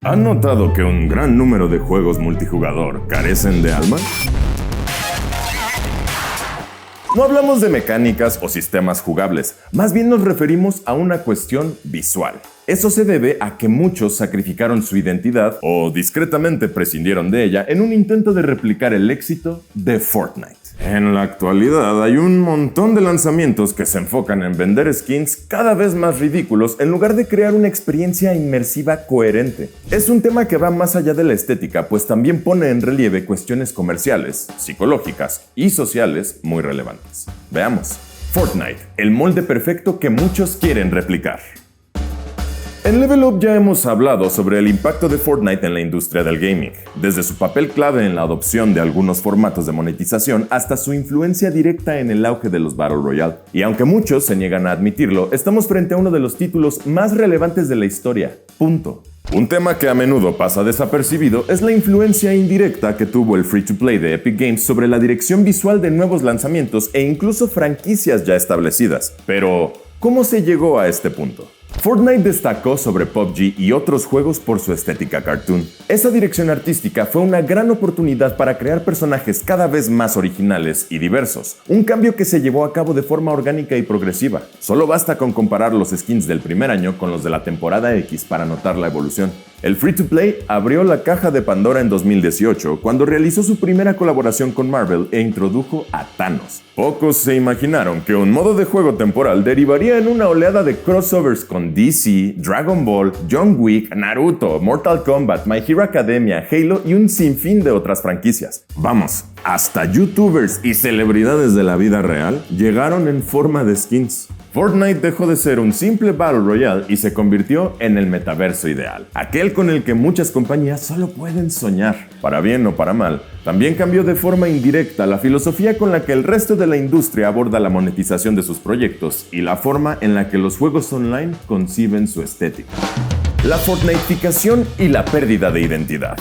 ¿Han notado que un gran número de juegos multijugador carecen de alma? No hablamos de mecánicas o sistemas jugables, más bien nos referimos a una cuestión visual. Eso se debe a que muchos sacrificaron su identidad o discretamente prescindieron de ella en un intento de replicar el éxito de Fortnite. En la actualidad hay un montón de lanzamientos que se enfocan en vender skins cada vez más ridículos en lugar de crear una experiencia inmersiva coherente. Es un tema que va más allá de la estética, pues también pone en relieve cuestiones comerciales, psicológicas y sociales muy relevantes. Veamos. Fortnite, el molde perfecto que muchos quieren replicar. En Level Up ya hemos hablado sobre el impacto de Fortnite en la industria del gaming, desde su papel clave en la adopción de algunos formatos de monetización hasta su influencia directa en el auge de los Battle Royale. Y aunque muchos se niegan a admitirlo, estamos frente a uno de los títulos más relevantes de la historia. Punto. Un tema que a menudo pasa desapercibido es la influencia indirecta que tuvo el free-to-play de Epic Games sobre la dirección visual de nuevos lanzamientos e incluso franquicias ya establecidas. Pero, ¿cómo se llegó a este punto? Fortnite destacó sobre PUBG y otros juegos por su estética cartoon. Esa dirección artística fue una gran oportunidad para crear personajes cada vez más originales y diversos, un cambio que se llevó a cabo de forma orgánica y progresiva. Solo basta con comparar los skins del primer año con los de la temporada X para notar la evolución. El free-to-play abrió la caja de Pandora en 2018 cuando realizó su primera colaboración con Marvel e introdujo a Thanos. Pocos se imaginaron que un modo de juego temporal derivaría en una oleada de crossovers con DC, Dragon Ball, John Wick, Naruto, Mortal Kombat, My Hero Academia, Halo y un sinfín de otras franquicias. Vamos, hasta youtubers y celebridades de la vida real llegaron en forma de skins. Fortnite dejó de ser un simple Battle Royale y se convirtió en el metaverso ideal, aquel con el que muchas compañías solo pueden soñar. Para bien o para mal, también cambió de forma indirecta la filosofía con la que el resto de la industria aborda la monetización de sus proyectos y la forma en la que los juegos online conciben su estética. La Fortnitificación y la pérdida de identidad.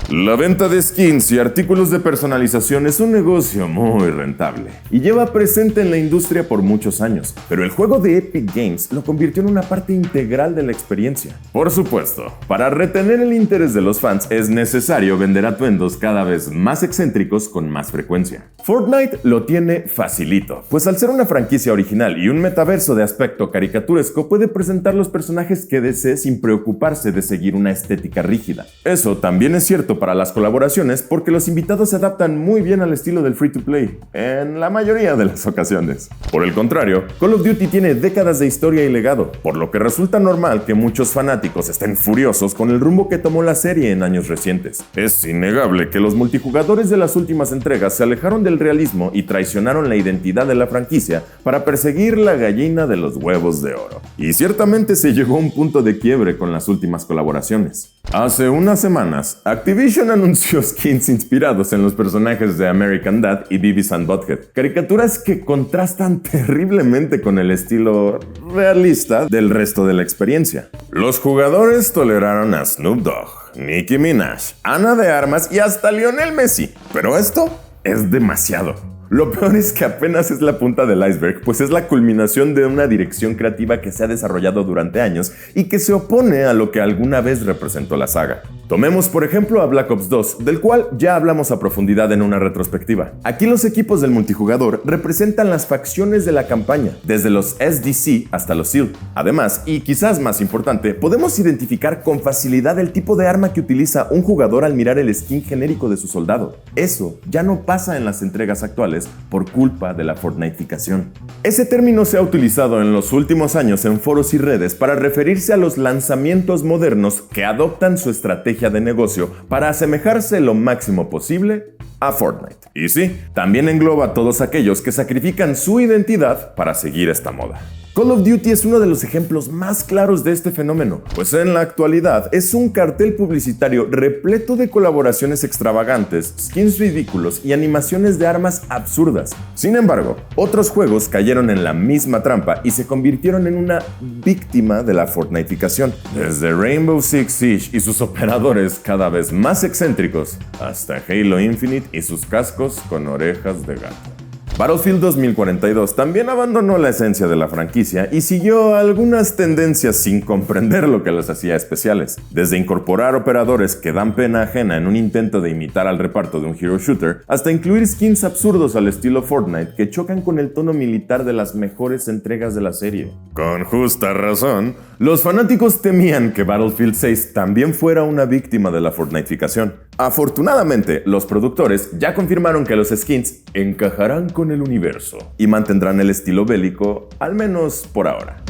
La venta de skins y artículos de personalización es un negocio muy rentable y lleva presente en la industria por muchos años, pero el juego de Epic Games lo convirtió en una parte integral de la experiencia. Por supuesto, para retener el interés de los fans es necesario vender atuendos cada vez más excéntricos con más frecuencia. Fortnite lo tiene facilito, pues al ser una franquicia original y un metaverso de aspecto caricaturesco puede presentar los personajes que desee sin preocuparse de seguir una estética rígida. Eso también es cierto para las colaboraciones porque los invitados se adaptan muy bien al estilo del free-to-play, en la mayoría de las ocasiones. Por el contrario, Call of Duty tiene décadas de historia y legado, por lo que resulta normal que muchos fanáticos estén furiosos con el rumbo que tomó la serie en años recientes. Es innegable que los multijugadores de las últimas entregas se alejaron del realismo y traicionaron la identidad de la franquicia para perseguir la gallina de los huevos de oro. Y ciertamente se llegó a un punto de quiebre con las últimas colaboraciones. Hace unas semanas, Activision anunció skins inspirados en los personajes de American Dad y Beavis and Butthead, caricaturas que contrastan terriblemente con el estilo realista del resto de la experiencia. Los jugadores toleraron a Snoop Dogg, Nicki Minaj, Ana de Armas y hasta Lionel Messi, pero esto es demasiado. Lo peor es que apenas es la punta del iceberg, pues es la culminación de una dirección creativa que se ha desarrollado durante años y que se opone a lo que alguna vez representó la saga. Tomemos por ejemplo a Black Ops 2, del cual ya hablamos a profundidad en una retrospectiva. Aquí los equipos del multijugador representan las facciones de la campaña, desde los SDC hasta los SEAL. Además, y quizás más importante, podemos identificar con facilidad el tipo de arma que utiliza un jugador al mirar el skin genérico de su soldado. Eso ya no pasa en las entregas actuales por culpa de la Fortnitificación. Ese término se ha utilizado en los últimos años en foros y redes para referirse a los lanzamientos modernos que adoptan su estrategia de negocio para asemejarse lo máximo posible a Fortnite. Y sí, también engloba a todos aquellos que sacrifican su identidad para seguir esta moda. Call of Duty es uno de los ejemplos más claros de este fenómeno, pues en la actualidad es un cartel publicitario repleto de colaboraciones extravagantes, skins ridículos y animaciones de armas absurdas. Sin embargo, otros juegos cayeron en la misma trampa y se convirtieron en una víctima de la Fortnitificación, desde Rainbow Six Siege y sus operadores cada vez más excéntricos, hasta Halo Infinite y sus cascos con orejas de gato. Battlefield 2042 también abandonó la esencia de la franquicia y siguió algunas tendencias sin comprender lo que las hacía especiales. Desde incorporar operadores que dan pena ajena en un intento de imitar al reparto de un hero shooter, hasta incluir skins absurdos al estilo Fortnite que chocan con el tono militar de las mejores entregas de la serie. Con justa razón, los fanáticos temían que Battlefield 6 también fuera una víctima de la Fortniteificación. Afortunadamente, los productores ya confirmaron que los skins encajarán con el universo y mantendrán el estilo bélico, al menos por ahora.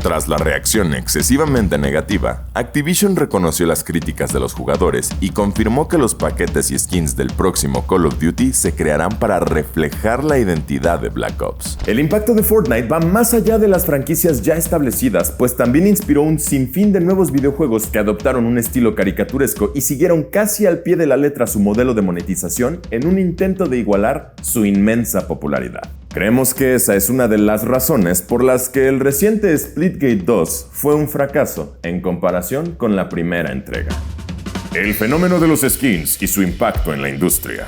Tras la reacción excesivamente negativa, Activision reconoció las críticas de los jugadores y confirmó que los paquetes y skins del próximo Call of Duty se crearán para reflejar la identidad de Black Ops. El impacto de Fortnite va más allá de las franquicias ya establecidas, pues también inspiró un sinfín de nuevos videojuegos que adoptaron un estilo caricaturesco y siguieron casi al pie de la letra su modelo de monetización en un intento de igualar su inmensa popularidad. Creemos que esa es una de las razones por las que el reciente Splitgate 2 fue un fracaso en comparación con la primera entrega. El fenómeno de los skins y su impacto en la industria.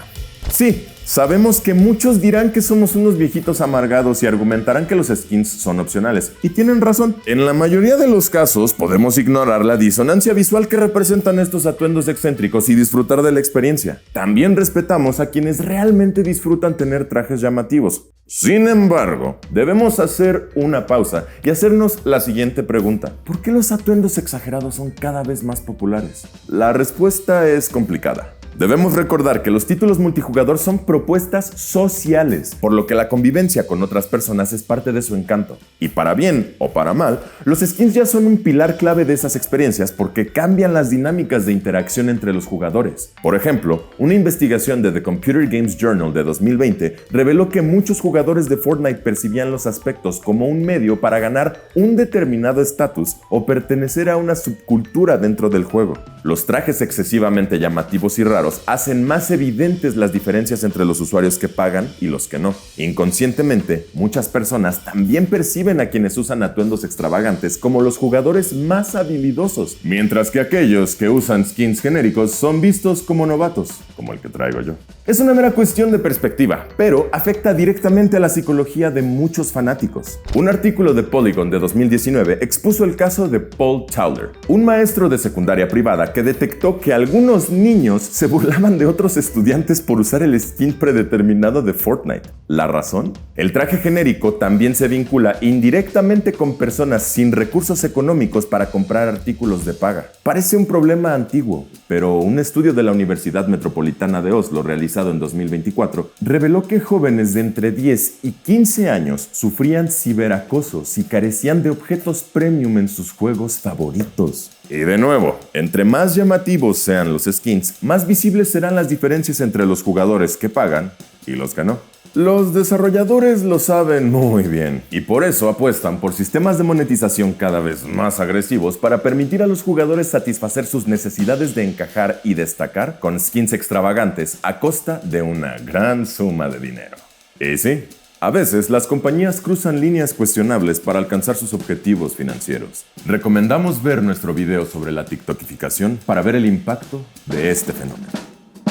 Sí, sabemos que muchos dirán que somos unos viejitos amargados y argumentarán que los skins son opcionales. Y tienen razón. En la mayoría de los casos podemos ignorar la disonancia visual que representan estos atuendos excéntricos y disfrutar de la experiencia. También respetamos a quienes realmente disfrutan tener trajes llamativos. Sin embargo, debemos hacer una pausa y hacernos la siguiente pregunta. ¿Por qué los atuendos exagerados son cada vez más populares? La respuesta es complicada. Debemos recordar que los títulos multijugador son propuestas sociales, por lo que la convivencia con otras personas es parte de su encanto. Y para bien o para mal, los skins ya son un pilar clave de esas experiencias porque cambian las dinámicas de interacción entre los jugadores. Por ejemplo, una investigación de The Computer Games Journal de 2020 reveló que muchos jugadores de Fortnite percibían los aspectos como un medio para ganar un determinado estatus o pertenecer a una subcultura dentro del juego. Los trajes excesivamente llamativos y raros hacen más evidentes las diferencias entre los usuarios que pagan y los que no. Inconscientemente, muchas personas también perciben a quienes usan atuendos extravagantes como los jugadores más habilidosos, mientras que aquellos que usan skins genéricos son vistos como novatos, como el que traigo yo. Es una mera cuestión de perspectiva, pero afecta directamente a la psicología de muchos fanáticos. Un artículo de Polygon de 2019 expuso el caso de Paul Towler, un maestro de secundaria privada que detectó que algunos niños se burlaban de otros estudiantes por usar el skin predeterminado de Fortnite. ¿La razón? El traje genérico también se vincula indirectamente con personas sin recursos económicos para comprar artículos de paga. Parece un problema antiguo, pero un estudio de la Universidad Metropolitana de Oslo realizado en 2024 reveló que jóvenes de entre 10 y 15 años sufrían ciberacoso si carecían de objetos premium en sus juegos favoritos. Y de nuevo, entre más llamativos sean los skins, más visibles serán las diferencias entre los jugadores que pagan y los que no. Los desarrolladores lo saben muy bien y por eso apuestan por sistemas de monetización cada vez más agresivos para permitir a los jugadores satisfacer sus necesidades de encajar y destacar con skins extravagantes a costa de una gran suma de dinero. Y sí, a veces las compañías cruzan líneas cuestionables para alcanzar sus objetivos financieros. Recomendamos ver nuestro video sobre la TikTokificación para ver el impacto de este fenómeno.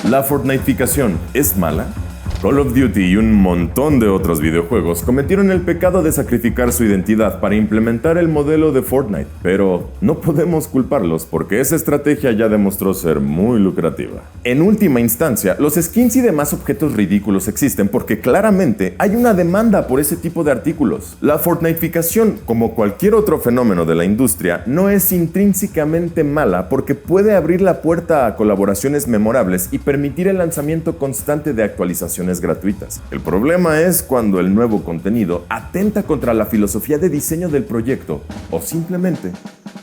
¿La Fortniteificación es mala? Call of Duty y un montón de otros videojuegos cometieron el pecado de sacrificar su identidad para implementar el modelo de Fortnite, pero no podemos culparlos porque esa estrategia ya demostró ser muy lucrativa. En última instancia, los skins y demás objetos ridículos existen porque claramente hay una demanda por ese tipo de artículos. La Fortniteificación, como cualquier otro fenómeno de la industria, no es intrínsecamente mala porque puede abrir la puerta a colaboraciones memorables y permitir el lanzamiento constante de actualizaciones gratuitas. El problema es cuando el nuevo contenido atenta contra la filosofía de diseño del proyecto o simplemente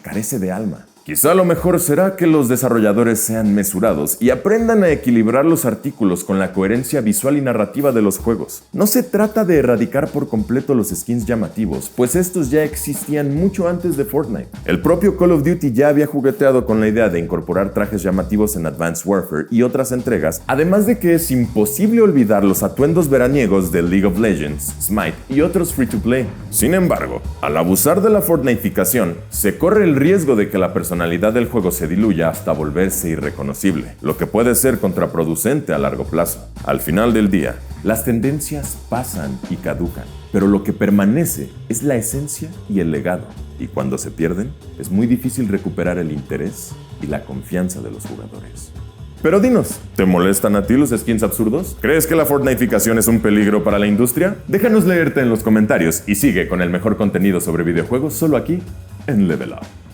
carece de alma. Quizá lo mejor será que los desarrolladores sean mesurados y aprendan a equilibrar los artículos con la coherencia visual y narrativa de los juegos. No se trata de erradicar por completo los skins llamativos, pues estos ya existían mucho antes de Fortnite. El propio Call of Duty ya había jugueteado con la idea de incorporar trajes llamativos en Advanced Warfare y otras entregas, además de que es imposible olvidar los atuendos veraniegos de League of Legends, Smite y otros free-to-play. Sin embargo, al abusar de la Fortniteificación, se corre el riesgo de que la personalidad personalidad del juego se diluya hasta volverse irreconocible, lo que puede ser contraproducente a largo plazo. Al final del día, las tendencias pasan y caducan, pero lo que permanece es la esencia y el legado. Y cuando se pierden, es muy difícil recuperar el interés y la confianza de los jugadores. Pero dinos, ¿te molestan a ti los skins absurdos? ¿Crees que la Fortnitificación es un peligro para la industria? Déjanos leerte en los comentarios y sigue con el mejor contenido sobre videojuegos solo aquí en Level Up.